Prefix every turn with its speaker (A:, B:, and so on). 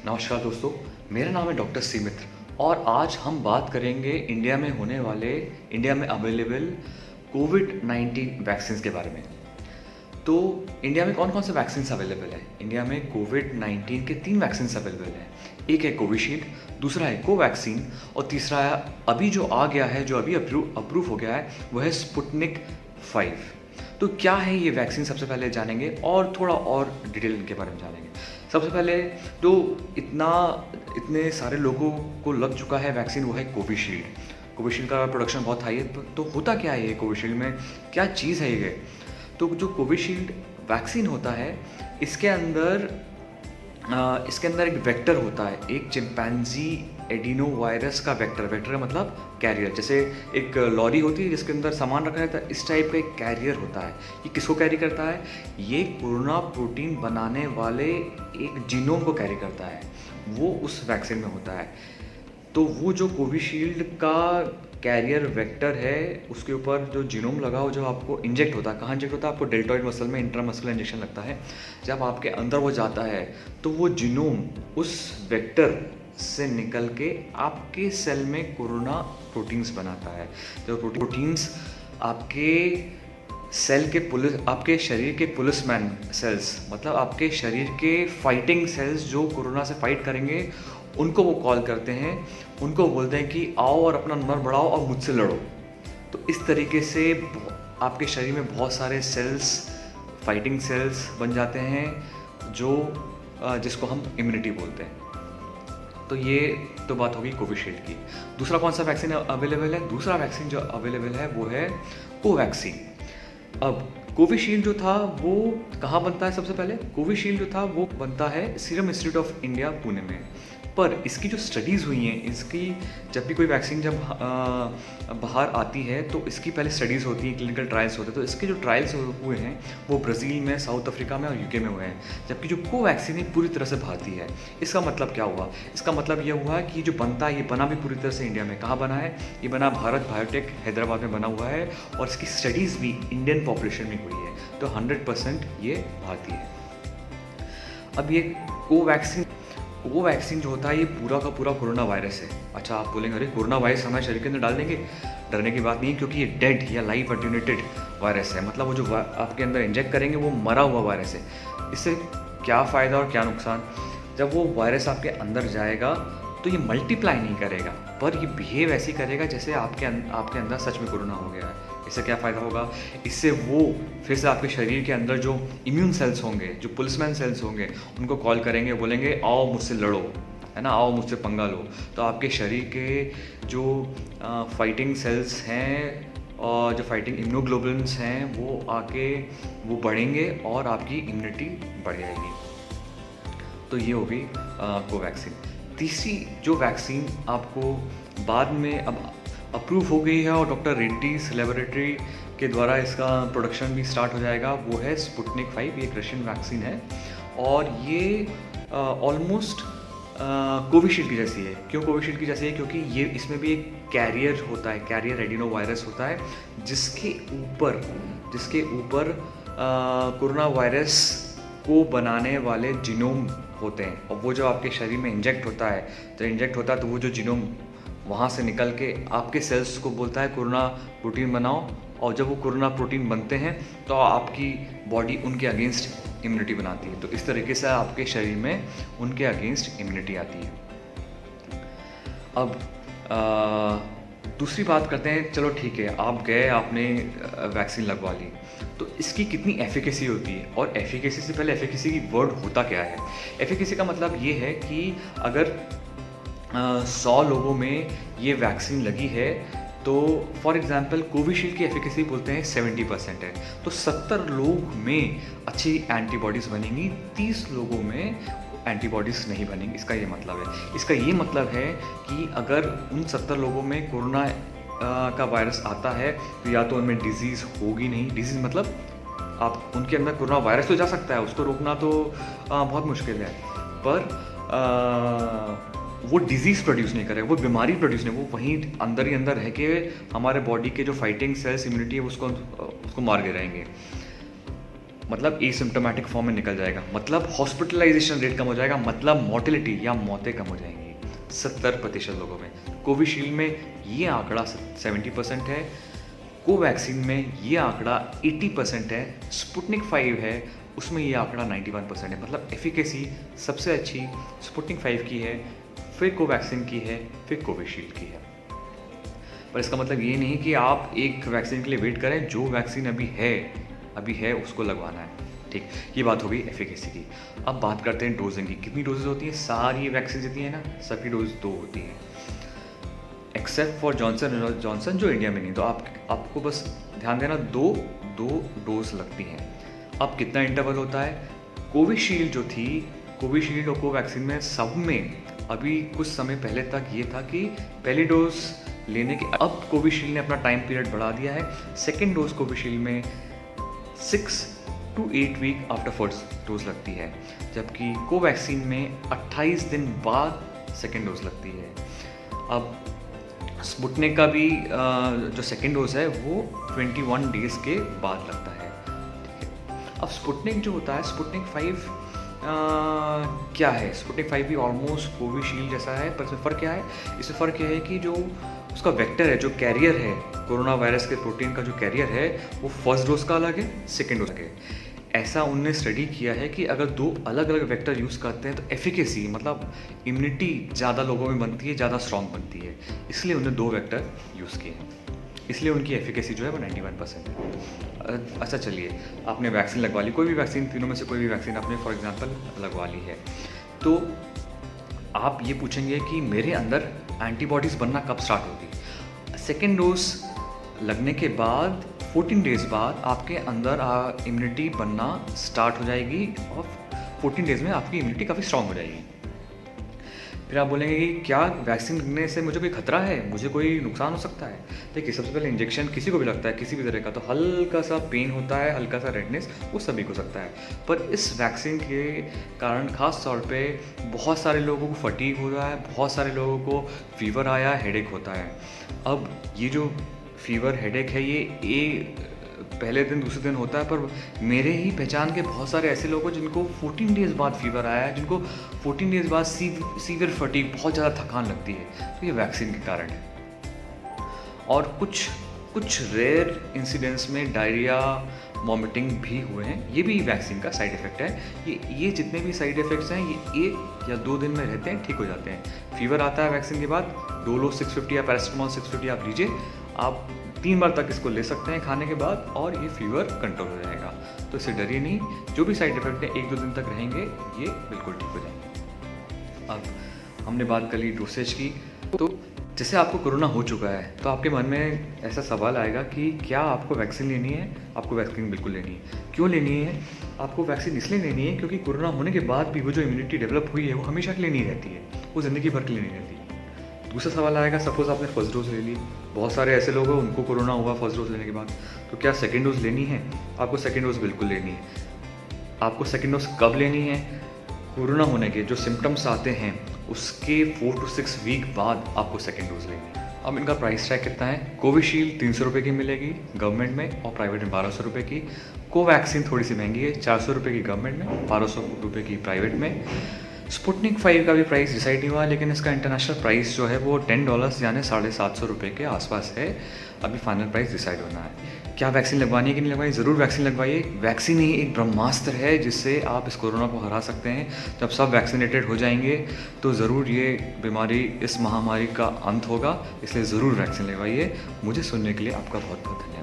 A: नमस्कार दोस्तों, मेरा नाम है डॉक्टर सी मित्र और आज हम बात करेंगे इंडिया में अवेलेबल कोविड-19 वैक्सीन के बारे में। तो इंडिया में कौन कौन से वैक्सीन अवेलेबल है? इंडिया में कोविड-19 के 3 वैक्सीन अवेलेबल हैं। एक है कोविशील्ड, दूसरा है कोवैक्सीन और तीसरा अभी जो आ गया है, जो अभी अप्रूव हो गया है, वो है स्पुतनिक 5। तो क्या है ये वैक्सीन, सबसे पहले जानेंगे और थोड़ा और डिटेल इनके बारे में जानेंगे। सबसे पहले तो इतने सारे लोगों को लग चुका है वैक्सीन, वो है कोविशील्ड। कोविशील्ड का प्रोडक्शन बहुत हाई है। तो होता क्या है ये कोविशील्ड में, क्या चीज़ है ये? तो जो कोविशील्ड वैक्सीन होता है, इसके अंदर एक वेक्टर होता है, एक चिंपैंजी एडिनो वायरस का वेक्टर का मतलब कैरियर। जैसे एक लॉरी होती है जिसके अंदर सामान रखा रहता है, इस टाइप का एक कैरियर होता है। ये किसको कैरी करता है? ये कोरोना प्रोटीन बनाने वाले एक जीनोम को कैरी करता है, वो उस वैक्सीन में होता है। तो वो जो कोविशील्ड का कैरियर वेक्टर है, उसके ऊपर जो जीनोम लगा हो, जो आपको इंजेक्ट होता है, कहाँ इंजेक्ट होता है? आपको डेल्टॉइड मसल में इंट्रामस्कुलर इंजेक्शन लगता है। जब आपके अंदर वो जाता है तो वो जीनोम उस वेक्टर से निकल के आपके सेल में कोरोना प्रोटीन्स बनाता है। जो प्रोटीन्स आपके आपके शरीर के पुलिसमैन सेल्स, मतलब आपके शरीर के फाइटिंग सेल्स जो कोरोना से फाइट करेंगे, उनको वो कॉल करते हैं, उनको बोलते हैं कि आओ और अपना नंबर बढ़ाओ और मुझसे लड़ो। तो इस तरीके से आपके शरीर में बहुत सारे सेल्स, फाइटिंग सेल्स बन जाते हैं, जिसको हम इम्यूनिटी बोलते हैं। तो ये तो बात होगी कोविशील्ड की। दूसरा कौन सा वैक्सीन अवेलेबल है? दूसरा वैक्सीन जो अवेलेबल है वो है कोवैक्सीन। अब कोविशील्ड जो था वो कहाँ बनता है? सबसे पहले कोविशील्ड जो था वो बनता है serum institute of India, Pune में। पर इसकी जो स्टडीज़ हुई हैं, इसकी जब भी कोई वैक्सीन जब बाहर आती है तो इसकी पहले स्टडीज़ होती हैं, क्लिनिकल ट्रायल्स होते हैं। तो इसके जो ट्रायल्स हुए हैं वो ब्राज़ील में, साउथ अफ्रीका में और यूके में हुए हैं। जबकि जो कोवैक्सीन है पूरी तरह से भारतीय है। इसका मतलब क्या हुआ? इसका मतलब ये हुआ कि जो बनता है, ये बना भी पूरी तरह से इंडिया में। कहाँ बना है? ये बना भारत बायोटेक हैदराबाद में बना हुआ है और इसकी स्टडीज़ भी इंडियन पॉपुलेशन में हुई है। तो 100% ये भारतीय है। अब ये कोवैक्सीन जो होता है, ये पूरा का पूरा कोरोना वायरस है। अच्छा, आप बोलेंगे अरे कोरोना वायरस हमारे शरीर के अंदर डाल देंगे? डरने की बात नहीं है, क्योंकि ये डेड या लाइव अटेन्यूएटेड वायरस है। मतलब वो जो आपके अंदर इंजेक्ट करेंगे वो मरा हुआ वायरस है। इससे क्या फ़ायदा और क्या नुकसान? जब वो वायरस आपके अंदर जाएगा तो ये मल्टीप्लाई नहीं करेगा, पर ये बिहेव ऐसे करेगा जैसे आपके अंदर सच में कोरोना हो गया है। इससे क्या फ़ायदा होगा? इससे वो फिर से आपके शरीर के अंदर जो इम्यून सेल्स होंगे, जो पुलिसमैन सेल्स होंगे, उनको कॉल करेंगे, बोलेंगे आओ मुझसे लड़ो, है ना, आओ मुझसे पंगा लो। तो आपके शरीर के जो फाइटिंग सेल्स हैं और जो फाइटिंग इम्यूनोग्लोबुलिन्स हैं, वो आके वो बढ़ेंगे और आपकी इम्यूनिटी बढ़ जाएगी। तो ये होगी कोवैक्सीन। तीसरी जो वैक्सीन आपको बाद में अब अप्रूव हो गई है और डॉक्टर रेड्डीज लेबोरेटरी के द्वारा इसका प्रोडक्शन भी स्टार्ट हो जाएगा, वो है स्पुतनिक 5। ये एक रशियन वैक्सीन है और ये ऑलमोस्ट कोविशील्ड की जैसी है। क्यों कोविशील्ड की जैसी है? क्योंकि ये इसमें भी एक कैरियर होता है, कैरियर एडिनो वायरस होता है, जिसके ऊपर कोरोना वायरस को बनाने वाले जीनोम होते हैं। और वो जो आपके शरीर में इंजेक्ट होता है, तो वो जो जीनोम वहाँ से निकल के आपके सेल्स को बोलता है कोरोना प्रोटीन बनाओ, और जब वो कोरोना प्रोटीन बनते हैं तो आपकी बॉडी उनके अगेंस्ट इम्यूनिटी बनाती है। तो इस तरीके से आपके शरीर में उनके अगेंस्ट इम्यूनिटी आती है। अब दूसरी बात करते हैं। चलो ठीक है, आप गए, आपने वैक्सीन लगवा ली, तो इसकी कितनी एफिकेसी होती है? और एफिकेसी से पहले एफिकेसी की वर्ड होता क्या है? एफिकेसी का मतलब ये है कि अगर 100 लोगों में ये वैक्सीन लगी है, तो फॉर एग्जांपल कोविशील्ड की एफिकेसी बोलते हैं 70% है, तो 70 लोग में अच्छी एंटीबॉडीज़ बनेंगी, 30 लोगों में एंटीबॉडीज़ नहीं बनेंगी। इसका ये मतलब है कि अगर उन 70 लोगों में कोरोना का वायरस आता है, तो या तो उनमें डिजीज़ होगी नहीं। डिजीज़ मतलब आप उनके अंदर कोरोना वायरस तो जा सकता है, उसको रोकना तो बहुत मुश्किल है, पर वो डिजीज़ प्रोड्यूस नहीं करेगा, वो बीमारी प्रोड्यूस नहीं, वो वहीं अंदर ही अंदर रह के हमारे बॉडी के जो फाइटिंग सेल्स, इम्यूनिटी है, उसको मार के रहेंगे। मतलब एसिम्प्टोमेटिक फॉर्म में निकल जाएगा, मतलब हॉस्पिटलाइजेशन रेट कम हो जाएगा, मतलब मोर्टेलिटी या मौतें कम हो जाएंगी 70% लोगों में। कोविशील्ड में ये आंकड़ा 70% है, कोवैक्सीन में ये आंकड़ा 80% है, स्पुतनिक 5 है उसमें ये आंकड़ा 91% है। मतलब एफिकेसी सबसे अच्छी स्पुतनिक 5 की है, फिर कोवैक्सीन की है, फिर कोविशील्ड की है। पर इसका मतलब ये नहीं कि आप एक वैक्सीन के लिए वेट करें, जो वैक्सीन अभी है उसको लगवाना है। ठीक, ये बात हो गई एफिकेसी की। अब बात करते हैं डोजिंग की। कितनी डोजेज होती हैं? सारी वैक्सीन जितनी है ना, सबकी डोज 2 होती हैं, एक्सेप्ट फॉर जॉनसन जो इंडिया में नहीं। तो आपको बस ध्यान देना, दो डोज लगती हैं। अब कितना इंटरवल होता है? कोविशील्ड जो थी, कोविशील्ड और कोवैक्सीन में सब में अभी कुछ समय पहले तक ये था कि पहली डोज लेने के, अब कोविशील्ड ने अपना टाइम पीरियड बढ़ा दिया है। सेकेंड डोज कोविशील्ड में 6 to 8 week after first dose लगती है, जबकि कोवैक्सीन में 28 दिन बाद सेकेंड डोज लगती है। अब स्पुतनिक का भी जो सेकेंड डोज है वो 21 डेज़ के बाद लगता है। ठीक है, अब स्पुतनिक जो होता है, स्पुतनिक 5 क्या है? स्पुतनिक 5 भी ऑलमोस्ट कोविशील्ड जैसा है, पर इसमें फ़र्क क्या है? इसमें फ़र्क यह है कि जो उसका वेक्टर है, जो कैरियर है, कोरोना वायरस के प्रोटीन का जो कैरियर है, वो फर्स्ट डोज का अलग है, सेकेंड डोज का अलग है। ऐसा उनने स्टडी किया है कि अगर 2 अलग अलग वेक्टर यूज़ करते हैं तो एफिकेसी मतलब इम्यूनिटी ज़्यादा लोगों में बनती है, ज़्यादा स्ट्रॉन्ग बनती है, इसलिए उन्होंने 2 वेक्टर यूज़ किए हैं, इसलिए उनकी एफिकेसी जो है वो 91% है। अच्छा चलिए, आपने वैक्सीन लगवा ली, कोई भी वैक्सीन, तीनों में से कोई भी वैक्सीन आपने फॉर एग्जांपल लगवा ली है, तो आप ये पूछेंगे कि मेरे अंदर एंटीबॉडीज़ बनना कब स्टार्ट होगी? सेकेंड डोज लगने के बाद 14 डेज़ बाद आपके अंदर इम्यूनिटी बनना स्टार्ट हो जाएगी और 14 डेज़ में आपकी इम्यूनिटी काफ़ी स्ट्रांग हो जाएगी। फिर आप बोलेंगे कि क्या वैक्सीन लगने से मुझे कोई खतरा है, मुझे कोई नुकसान हो सकता है? देखिए, सबसे पहले इंजेक्शन किसी को भी लगता है, किसी भी तरह का, तो हल्का सा पेन होता है, हल्का सा रेडनेस, वो सभी को सकता है। पर इस वैक्सीन के कारण ख़ास तौर पे बहुत सारे लोगों को फटीग हो रहा है, बहुत सारे लोगों को फीवर आया, हेडेक होता है। अब ये जो फीवर हेडेक है ये पहले दिन दूसरे दिन होता है, पर मेरे ही पहचान के बहुत सारे ऐसे लोग हैं जिनको 14 डेज़ बाद फीवर आया है, जिनको 14 डेज़ बाद सीवियर फटीग, बहुत ज़्यादा थकान लगती है, तो ये वैक्सीन के कारण है। और कुछ रेयर इंसिडेंट्स में डायरिया, वॉमिटिंग भी हुए हैं, ये भी वैक्सीन का साइड इफ़ेक्ट है। ये जितने भी साइड इफ़ेक्ट्स हैं ये 1 या 2 दिन में रहते हैं, ठीक हो जाते हैं। फीवर आता है वैक्सीन के बाद, डोलो 650 या पैरासिटामोल 650 आप लीजिए, आप 3 बार तक इसको ले सकते हैं खाने के बाद और ये फीवर कंट्रोल हो जाएगा। तो इससे डरिए नहीं, जो भी साइड इफ़ेक्ट है 1-2 दिन तक रहेंगे, ये बिल्कुल ठीक हो जाएंगे। अब हमने बात कर ली डोसेज की, तो जैसे आपको कोरोना हो चुका है तो आपके मन में ऐसा सवाल आएगा कि क्या आपको वैक्सीन लेनी है? आपको वैक्सीन बिल्कुल लेनी है। क्यों लेनी है? आपको वैक्सीन इसलिए लेनी है क्योंकि कोरोना होने के बाद भी वो जो इम्यूनिटी डेवलप हुई है वो हमेशा के लिए नहीं रहती है, वो ज़िंदगी भर के लिए नहीं रहती। दूसरा सवाल आएगा, सपोज़ आपने फर्स्ट डोज ले ली, बहुत सारे ऐसे लोग हैं उनको कोरोना हुआ फर्स्ट डोज लेने के बाद, तो क्या सेकेंड डोज लेनी है? आपको सेकेंड डोज बिल्कुल लेनी है। आपको सेकेंड डोज कब लेनी है? कोरोना होने के जो सिम्टम्स आते हैं उसके 4 to 6 वीक बाद आपको सेकेंड डोज लेनी है। अब इनका प्राइस टैग कितना है? कोविशील्ड 300 रुपये की मिलेगी गवर्नमेंट में और प्राइवेट में 1200 रुपये की। कोवैक्सीन थोड़ी सी महंगी है, 400 रुपये की गवर्नमेंट में, 1200 रुपये की प्राइवेट में। स्पुतनिक 5 का भी प्राइस डिसाइड नहीं हुआ, लेकिन इसका इंटरनेशनल प्राइस जो है वो $10 यानी 750 रुपये के आसपास है। अभी फाइनल प्राइस डिसाइड होना है। क्या वैक्सीन लगवानी है कि नहीं लगवानी? ज़रूर वैक्सीन लगवाइए। वैक्सीन ही एक ब्रह्मास्त्र है जिससे आप इस कोरोना को हरा सकते हैं। जब सब वैक्सीनेटेड हो जाएंगे तो ज़रूर ये बीमारी, इस महामारी का अंत होगा, इसलिए ज़रूर वैक्सीन लगवाइए। मुझे सुनने के लिए आपका बहुत बहुत धन्यवाद।